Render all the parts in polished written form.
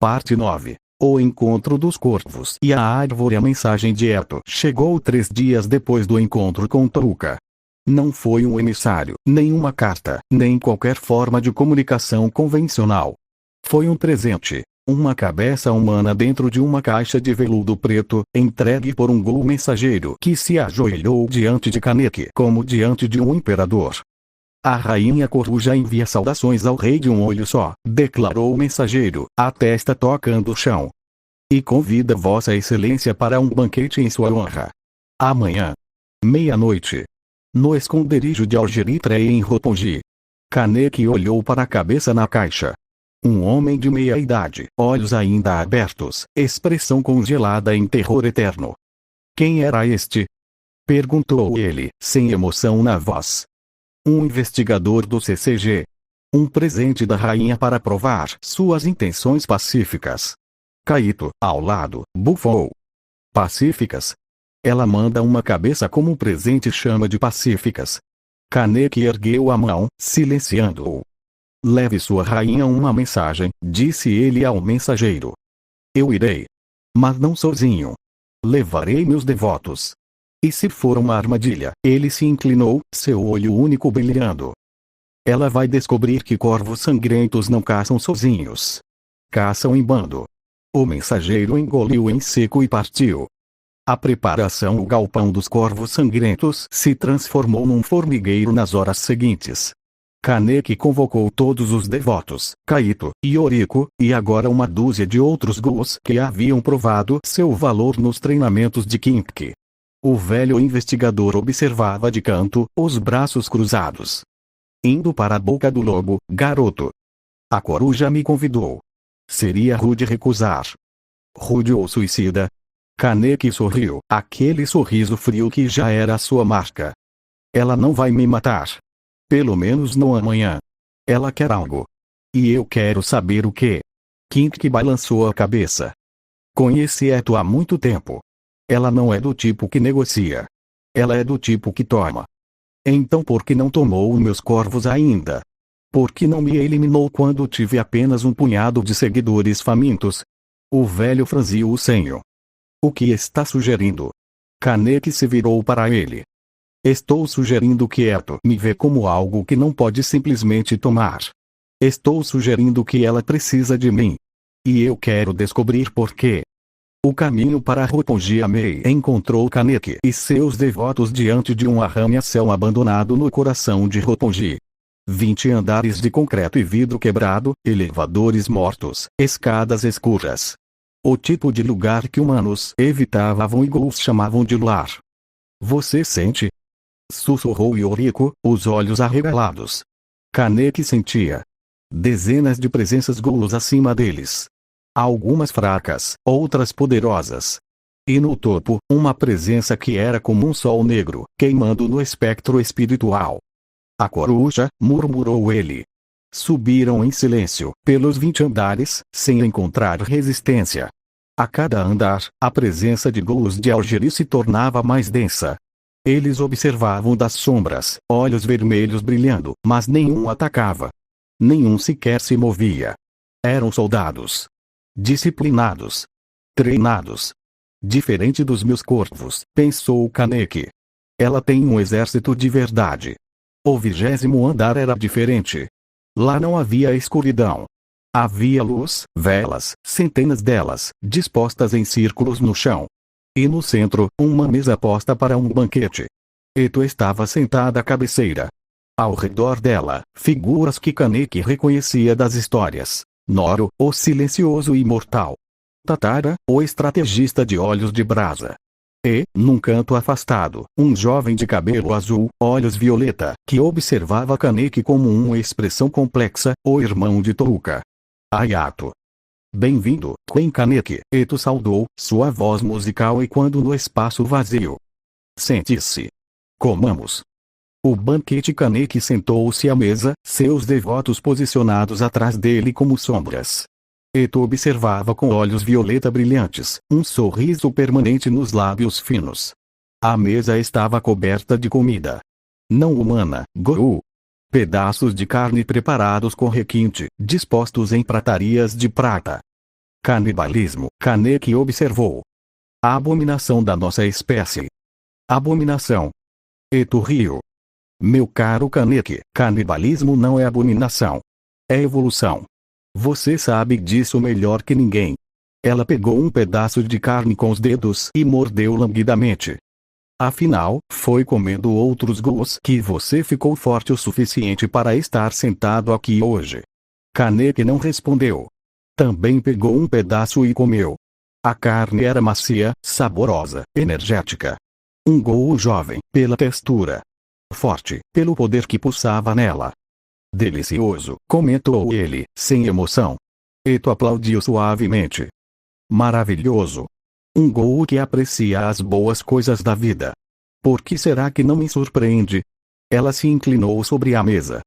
Parte 9. O encontro dos corvos e a árvore. A mensagem de Eto chegou 3 dias depois do encontro com Touka. Não foi um emissário, nem uma carta, nem qualquer forma de comunicação convencional. Foi um presente, uma cabeça humana dentro de uma caixa de veludo preto, entregue por um ghoul mensageiro que se ajoelhou diante de Kaneki como diante de um imperador. A rainha coruja envia saudações ao rei de um olho só, declarou o mensageiro, a testa tocando o chão. E convida Vossa Excelência para um banquete em sua honra. Amanhã. Meia-noite. No esconderijo de Algeritre em Roppongi. Kaneki olhou para a cabeça na caixa. Um homem de meia idade, olhos ainda abertos, expressão congelada em terror eterno. Quem era este? Perguntou ele, sem emoção na voz. Um investigador do CCG. Um presente da rainha para provar suas intenções pacíficas. Kaito, ao lado, bufou. Pacíficas? Ela manda uma cabeça como presente, chama de pacíficas. Kaneki ergueu a mão, silenciando-o. Leve sua rainha uma mensagem, disse ele ao mensageiro. Eu irei. Mas não sozinho. Levarei meus devotos. E se for uma armadilha? Ele se inclinou, seu olho único brilhando. Ela vai descobrir que corvos sangrentos não caçam sozinhos. Caçam em bando. O mensageiro engoliu em seco e partiu. A preparação. O galpão dos corvos sangrentos se transformou num formigueiro nas horas seguintes. Kaneki convocou todos os devotos, Kaito, Yoriko, e agora uma dúzia de outros ghouls que haviam provado seu valor nos treinamentos de Kinki. O velho investigador observava de canto, os braços cruzados. Indo para a boca do lobo, garoto. A coruja me convidou. Seria rude recusar. Rude ou suicida? Kaneki sorriu, aquele sorriso frio que já era a sua marca. Ela não vai me matar. Pelo menos não amanhã. Ela quer algo. E eu quero saber o que. Kinki balançou a cabeça. Conheci Eto há muito tempo. Ela não é do tipo que negocia. Ela é do tipo que toma. Então por que não tomou meus corvos ainda? Por que não me eliminou quando tive apenas um punhado de seguidores famintos? O velho franziu o senho. O que está sugerindo? Kaneki se virou para ele. Estou sugerindo que Eto me vê como algo que não pode simplesmente tomar. Estou sugerindo que ela precisa de mim. E eu quero descobrir por quê. O caminho para Roppongi. Amei encontrou Kaneki e seus devotos diante de um arranha-céu abandonado no coração de Roppongi. 20 andares de concreto e vidro quebrado, elevadores mortos, escadas escuras. O tipo de lugar que humanos evitavam e ghouls chamavam de lar. Você sente? Sussurrou Yoriko, os olhos arregalados. Kaneki sentia. Dezenas de presenças ghouls acima deles. Algumas fracas, outras poderosas. E no topo, uma presença que era como um sol negro, queimando no espectro espiritual. A coruja, murmurou ele. Subiram em silêncio, pelos 20 andares, sem encontrar resistência. A cada andar, a presença de ghouls de Algeri se tornava mais densa. Eles observavam das sombras, olhos vermelhos brilhando, mas nenhum atacava. Nenhum sequer se movia. Eram soldados. Disciplinados. Treinados. Diferente dos meus corvos, pensou Kaneki. Ela tem um exército de verdade. O 20º andar era diferente. Lá não havia escuridão. Havia luz, velas, centenas delas, dispostas em círculos no chão. E no centro, uma mesa posta para um banquete. Eto estava sentada à cabeceira. Ao redor dela, figuras que Kaneki reconhecia das histórias. Noro, o silencioso e imortal. Tatara, o estrategista de olhos de brasa. E, num canto afastado, um jovem de cabelo azul, olhos violeta, que observava Kaneki como uma expressão complexa, o irmão de Touka. Ayato. Bem-vindo, Quen Kaneki, Eto saudou, sua voz musical ecoando no espaço vazio. Sente-se. Comamos. O banquete. Kaneki sentou-se à mesa, seus devotos posicionados atrás dele como sombras. Eto observava com olhos violeta brilhantes, um sorriso permanente nos lábios finos. A mesa estava coberta de comida. Não humana, ghoul. Pedaços de carne preparados com requinte, dispostos em pratarias de prata. Canibalismo, Kaneki observou. A abominação da nossa espécie. Abominação. Eturrio. Meu caro Kaneki, canibalismo não é abominação. É evolução. Você sabe disso melhor que ninguém. Ela pegou um pedaço de carne com os dedos e mordeu languidamente. Afinal, foi comendo outros ghouls que você ficou forte o suficiente para estar sentado aqui hoje. Kaneki não respondeu. Também pegou um pedaço e comeu. A carne era macia, saborosa, energética. Um ghoul jovem, pela textura. Forte, pelo poder que pulsava nela. Delicioso, comentou ele, sem emoção. Eto aplaudiu suavemente. Maravilhoso. Um ghoul que aprecia as boas coisas da vida. Por que será que não me surpreende? Ela se inclinou sobre a mesa.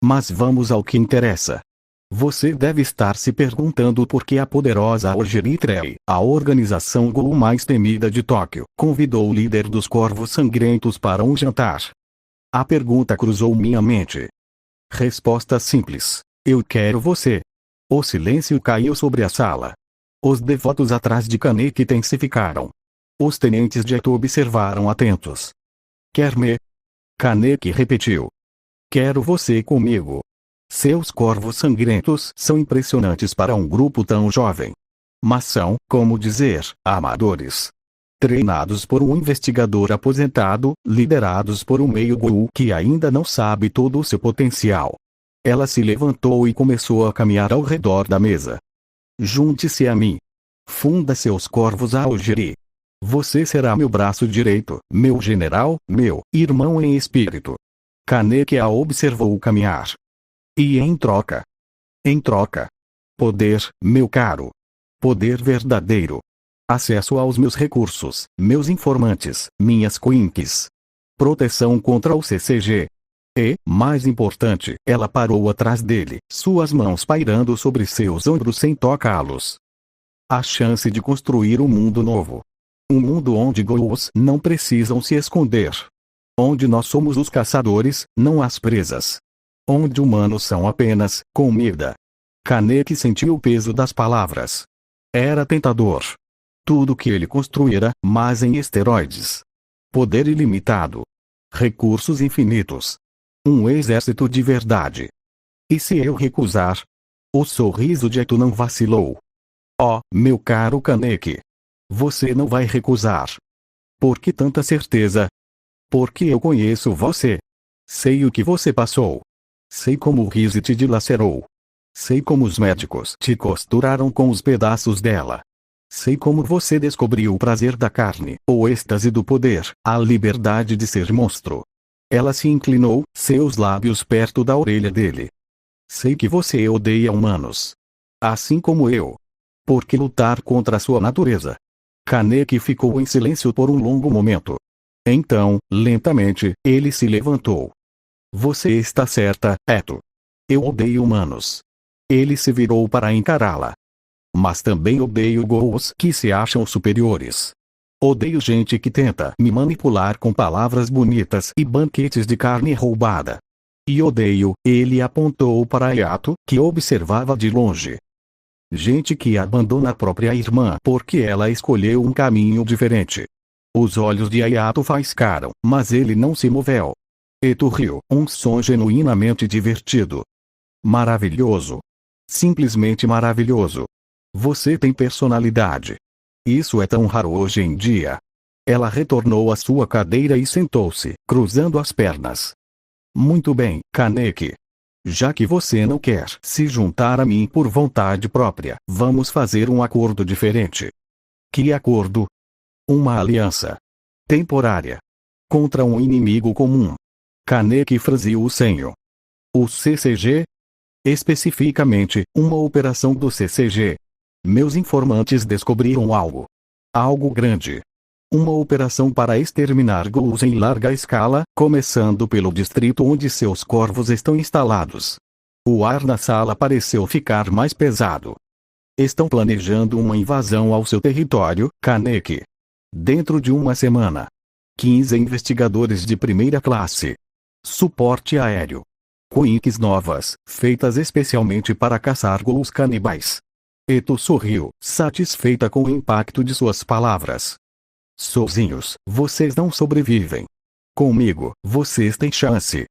Mas vamos ao que interessa. Você deve estar se perguntando por que a poderosa Ojiritrei, a organização ghoul mais temida de Tóquio, convidou o líder dos Corvos Sangrentos para um jantar. A pergunta cruzou minha mente. Resposta simples. Eu quero você. O silêncio caiu sobre a sala. Os devotos atrás de Kaneki intensificaram. Os tenentes de Eto observaram atentos. Quer me? Kaneki repetiu. Quero você comigo. Seus corvos sangrentos são impressionantes para um grupo tão jovem. Mas são, como dizer, amadores. Treinados por um investigador aposentado, liderados por um meio ghoul que ainda não sabe todo o seu potencial. Ela se levantou e começou a caminhar ao redor da mesa. Junte-se a mim. Funda seus corvos a Ojiri. Você será meu braço direito, meu general, meu irmão em espírito. Kaneki a observou caminhar. E em troca? Em troca. Poder, meu caro. Poder verdadeiro. Acesso aos meus recursos, meus informantes, minhas quinks. Proteção contra o CCG. E, mais importante, ela parou atrás dele, suas mãos pairando sobre seus ombros sem tocá-los. A chance de construir um mundo novo. Um mundo onde ghouls não precisam se esconder. Onde nós somos os caçadores, não as presas. Onde humanos são apenas comida. Kaneki sentiu o peso das palavras. Era tentador. Tudo que ele construíra, mas em esteroides. Poder ilimitado. Recursos infinitos. Um exército de verdade. E se eu recusar? O sorriso de Eto não vacilou. Oh, meu caro Kaneki. Você não vai recusar. Por que tanta certeza? Porque eu conheço você. Sei o que você passou. Sei como o Rise te dilacerou. Sei como os médicos te costuraram com os pedaços dela. Sei como você descobriu o prazer da carne, o êxtase do poder, a liberdade de ser monstro. Ela se inclinou, seus lábios perto da orelha dele. Sei que você odeia humanos. Assim como eu. Por que lutar contra a sua natureza? Kaneki ficou em silêncio por um longo momento. Então, lentamente, ele se levantou. Você está certa, Eto. Eu odeio humanos. Ele se virou para encará-la. Mas também odeio ghouls que se acham superiores. Odeio gente que tenta me manipular com palavras bonitas e banquetes de carne roubada. E odeio, ele apontou para Ayato, que observava de longe. Gente que abandona a própria irmã porque ela escolheu um caminho diferente. Os olhos de Ayato faiscaram, mas ele não se moveu. Eto riu, um som genuinamente divertido. Maravilhoso. Simplesmente maravilhoso. Você tem personalidade. Isso é tão raro hoje em dia. Ela retornou à sua cadeira e sentou-se, cruzando as pernas. Muito bem, Kaneki. Já que você não quer se juntar a mim por vontade própria, vamos fazer um acordo diferente. Que acordo? Uma aliança. Temporária. Contra um inimigo comum. Kaneki franziu o senho. O CCG? Especificamente, uma operação do CCG. Meus informantes descobriram algo. Algo grande. Uma operação para exterminar ghouls em larga escala, começando pelo distrito onde seus corvos estão instalados. O ar na sala pareceu ficar mais pesado. Estão planejando uma invasão ao seu território, Kaneki. Dentro de uma semana. 15 investigadores de primeira classe. Suporte aéreo. Quinks novas, feitas especialmente para caçar ghouls canibais. Eto sorriu, satisfeita com o impacto de suas palavras. Sozinhos, vocês não sobrevivem. Comigo, vocês têm chance.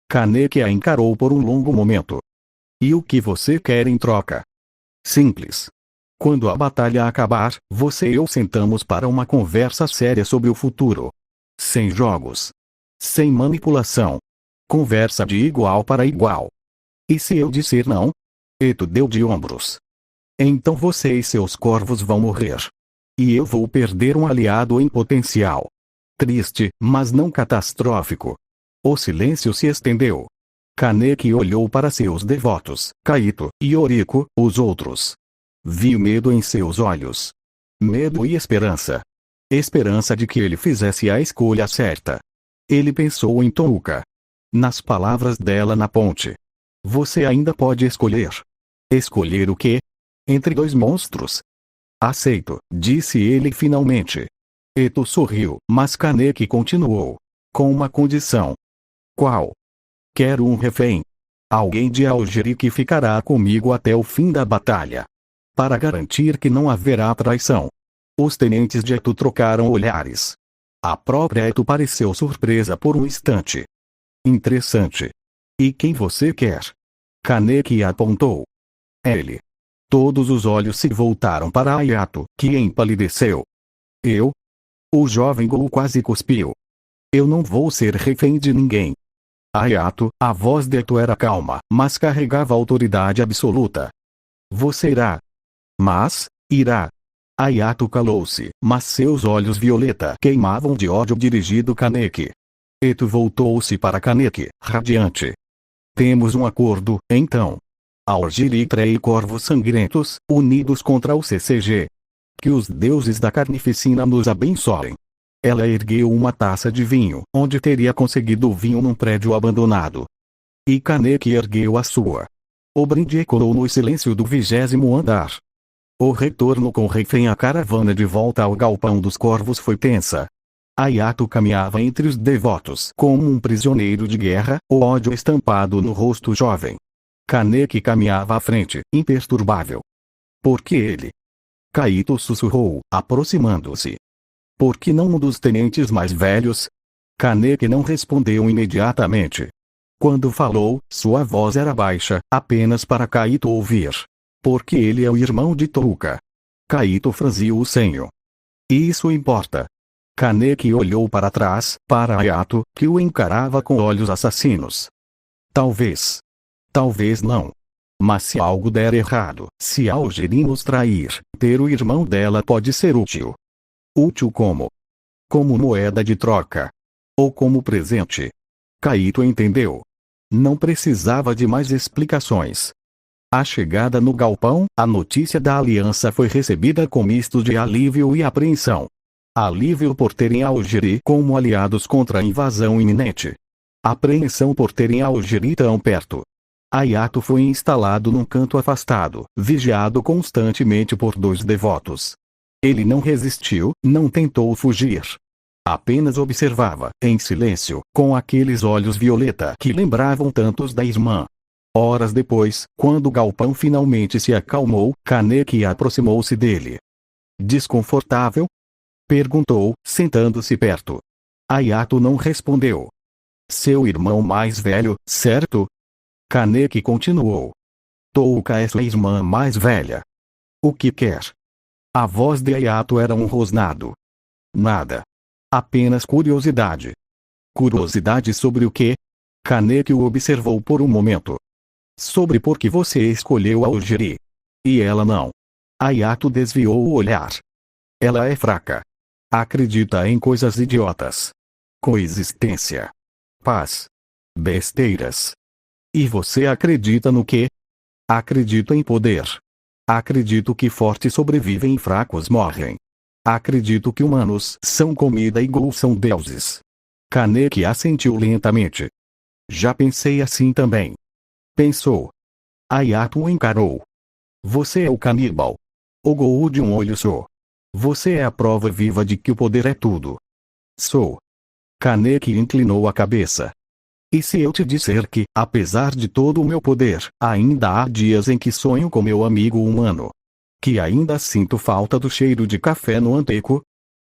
Kaneki a encarou por um longo momento. E o que você quer em troca? Simples. Quando a batalha acabar, você e eu sentamos para uma conversa séria sobre o futuro. Sem jogos. Sem manipulação. Conversa de igual para igual. E se eu disser não? Eto deu de ombros. Então você e seus corvos vão morrer. E eu vou perder um aliado em potencial. Triste, mas não catastrófico. O silêncio se estendeu. Kaneki olhou para seus devotos, Kaito, e Oriko, os outros. Viu medo em seus olhos. Medo e esperança. Esperança de que ele fizesse a escolha certa. Ele pensou em Touka. Nas palavras dela na ponte. Você ainda pode escolher. Escolher o quê? Entre dois monstros? Aceito, disse ele finalmente. Eto sorriu, mas Kaneki continuou. Com uma condição. Qual? Quero um refém. Alguém de Aogiri que ficará comigo até o fim da batalha. Para garantir que não haverá traição. Os tenentes de Eto trocaram olhares. A própria Eto pareceu surpresa por um instante. Interessante. E quem você quer? Kaneki apontou. Ele. Todos os olhos se voltaram para Ayato, que empalideceu. Eu? O jovem Gou quase cuspiu. Eu não vou ser refém de ninguém. Ayato, a voz de Eto era calma, mas carregava autoridade absoluta. Você irá. Mas, irá. Ayato calou-se, mas seus olhos violeta queimavam de ódio dirigido Kaneki. Eto voltou-se para Kaneki, radiante. Temos um acordo, então. Aogiri e corvos sangrentos, unidos contra o CCG. Que os deuses da carnificina nos abençoem. Ela ergueu uma taça de vinho, onde teria conseguido o vinho num prédio abandonado. E Kaneki ergueu a sua. O brinde ecoou no silêncio do 20º andar. O retorno com o refém à caravana de volta ao galpão dos corvos foi tensa. Ayato caminhava entre os devotos como um prisioneiro de guerra, o ódio estampado no rosto jovem. Kaneki caminhava à frente, imperturbável. Por que ele? Kaito sussurrou, aproximando-se. Por que não um dos tenentes mais velhos? Kaneki não respondeu imediatamente. Quando falou, sua voz era baixa, apenas para Kaito ouvir. Porque ele é o irmão de Touka. Kaito franziu o senho. Isso importa. Kaneki olhou para trás, para Ayato, que o encarava com olhos assassinos. Talvez. Talvez não. Mas se algo der errado, se Aogiri nos trair, ter o irmão dela pode ser útil. Útil como? Como moeda de troca. Ou como presente. Kaito entendeu. Não precisava de mais explicações. À chegada no galpão, a notícia da aliança foi recebida com misto de alívio e apreensão. Alívio por terem Aogiri como aliados contra a invasão iminente. Apreensão por terem Aogiri tão perto. Ayato foi instalado num canto afastado, vigiado constantemente por 2 devotos. Ele não resistiu, não tentou fugir. Apenas observava, em silêncio, com aqueles olhos violeta que lembravam tantos da irmã. Horas depois, quando o galpão finalmente se acalmou, Kaneki aproximou-se dele. Desconfortável? Perguntou, sentando-se perto. Ayato não respondeu. Seu irmão mais velho, certo? Kaneki continuou. Touka é sua irmã mais velha. O que quer? A voz de Ayato era um rosnado. Nada. Apenas curiosidade. Curiosidade sobre o quê? Kaneki o observou por um momento. Sobre por que você escolheu Aogiri. E ela não. Ayato desviou o olhar. Ela é fraca. Acredita em coisas idiotas. Coexistência. Paz. Besteiras. E você acredita no quê? Acredito em poder. Acredito que fortes sobrevivem e fracos morrem. Acredito que humanos são comida e Gou são deuses. Kaneki assentiu lentamente. Já pensei assim também. Pensou. Ayato o encarou. Você é o caníbal. O Gou de um olho só. Você é a prova viva de que o poder é tudo. Sou. Kaneki inclinou a cabeça. E se eu te disser que, apesar de todo o meu poder, ainda há dias em que sonho com meu amigo humano? Que ainda sinto falta do cheiro de café no anteco.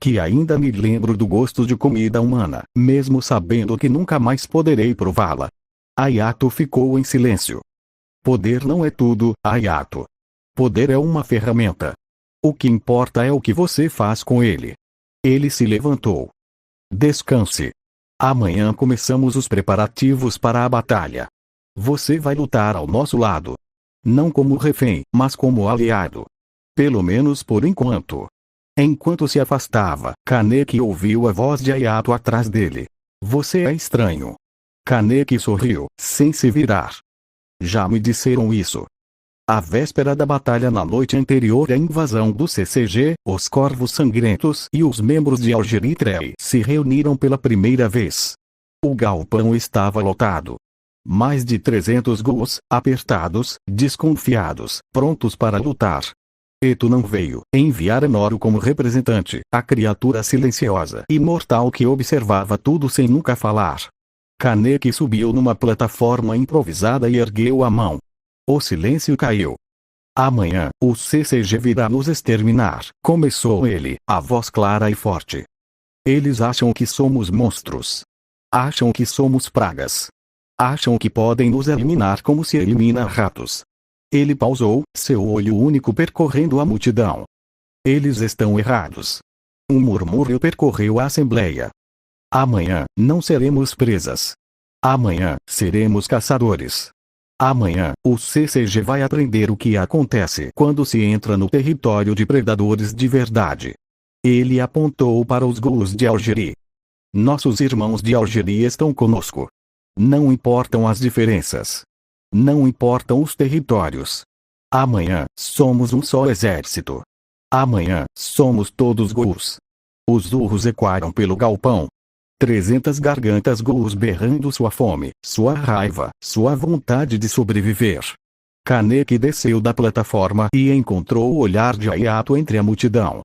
Que ainda me lembro do gosto de comida humana, mesmo sabendo que nunca mais poderei prová-la. Hayato ficou em silêncio. Poder não é tudo, Hayato. Poder é uma ferramenta. O que importa é o que você faz com ele. Ele se levantou. Descanse. Amanhã começamos os preparativos para a batalha. Você vai lutar ao nosso lado. Não como refém, mas como aliado. Pelo menos por enquanto. Enquanto se afastava, Kaneki ouviu a voz de Hayato atrás dele. Você é estranho. Kaneki sorriu, sem se virar. Já me disseram isso. À véspera da batalha na noite anterior à invasão do CCG, os Corvos Sangrentos e os membros de Algeritrei se reuniram pela primeira vez. O galpão estava lotado. Mais de 300 ghouls, apertados, desconfiados, prontos para lutar. Eto não veio. Enviara Noro como representante, a criatura silenciosa e mortal que observava tudo sem nunca falar. Kaneki subiu numa plataforma improvisada e ergueu a mão. O silêncio caiu. Amanhã, o CCG virá nos exterminar, começou ele, a voz clara e forte. Eles acham que somos monstros. Acham que somos pragas. Acham que podem nos eliminar como se elimina ratos. Ele pausou, seu olho único percorrendo a multidão. Eles estão errados. Um murmúrio percorreu a assembleia. Amanhã, não seremos presas. Amanhã, seremos caçadores. Amanhã, o CCG vai aprender o que acontece quando se entra no território de predadores de verdade. Ele apontou para os ghouls de Algeri. Nossos irmãos de Algeri estão conosco. Não importam as diferenças. Não importam os territórios. Amanhã, somos um só exército. Amanhã, somos todos ghouls. Os urros ecoaram pelo galpão. 300 gargantas ghouls berrando sua fome, sua raiva, sua vontade de sobreviver. Kaneki desceu da plataforma e encontrou o olhar de Hayato entre a multidão.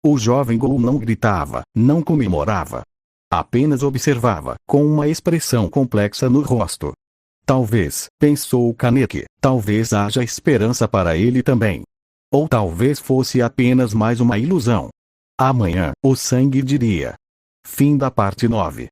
O jovem ghoul não gritava, não comemorava. Apenas observava, com uma expressão complexa no rosto. Talvez, pensou Kaneki, talvez haja esperança para ele também. Ou talvez fosse apenas mais uma ilusão. Amanhã, o sangue diria. Fim da parte 9.